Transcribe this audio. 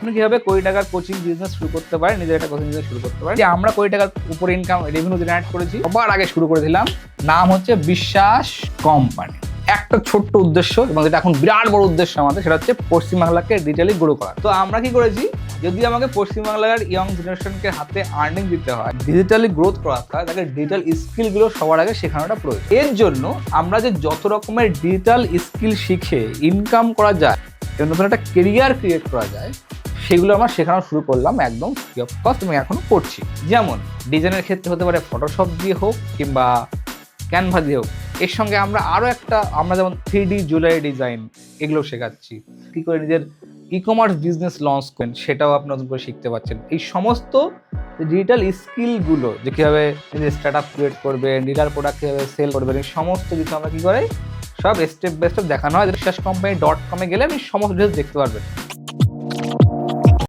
আপনি কিভাবে কোটি টাকার কোচিং বিজনেস শুরু করতে পারেন, নিজের একটা কোচিং বিজনেস শুরু করতে পারেন। যে আমরা কোটি টাকার উপরে ইনকাম রেভিনিউ জেনারেট করেছি, সবার আগে শুরু করেছিলাম, নাম হচ্ছে বিশ্বাস কোম্পানি। একটা ছোট্ট উদ্দেশ্য, এবং যেটা এখন বিরাট বড় উদ্দেশ্য আমাদের, সেটা হচ্ছে পশ্চিমবাংলাকে ডিজিটালি গ্রো করা। তো আমরা কি করেছি, যদি আমাকে পশ্চিমবাংলার ইয়ং জেনারেশনকে হাতে আর্নিং দিতে হয়, ডিজিটালি গ্রোথ করাতে হয়, তাকে ডিজিটাল স্কিলগুলো সবার আগে শেখানোটা প্রয়োজন। এর জন্য আমরা যে যত রকমের ডিজিটাল স্কিল শিখে ইনকাম করা যায় এবং নতুন একটা কেরিয়ার ক্রিয়েট করা যায়, সেগুলো আমরা শেখানো শুরু করলাম একদম ফ্রি অফ কস্ট, এবং এখনো করছি। যেমন ডিজাইনের ক্ষেত্রে হতে পারে ফটোশপ দিয়ে হোক কিংবা ক্যানভা দিয়ে হোক। এর সঙ্গে আমরা যেমন 3D জুয়েলারি ডিজাইন, এগুলো শেখাচ্ছি। কী করে নিজের ই-কমার্স বিজনেস লঞ্চ করেন, সেটাও আপনি নতুন করে শিখতে পারছেন। এই সমস্ত ডিজিটাল স্কিলগুলো, যে কীভাবে নিজের স্টার্ট আপ ক্রিয়েট করবেন, ডিলার প্রোডাক্ট কীভাবে সেল করবেন, এই সমস্ত কিছু আমরা কী করে সব স্টেপ বাই স্টেপ দেখানো হয়। বিশ্বাস কোম্পানি .com গেলে আপনি সমস্ত ডিটেলস দেখতে পারবেন।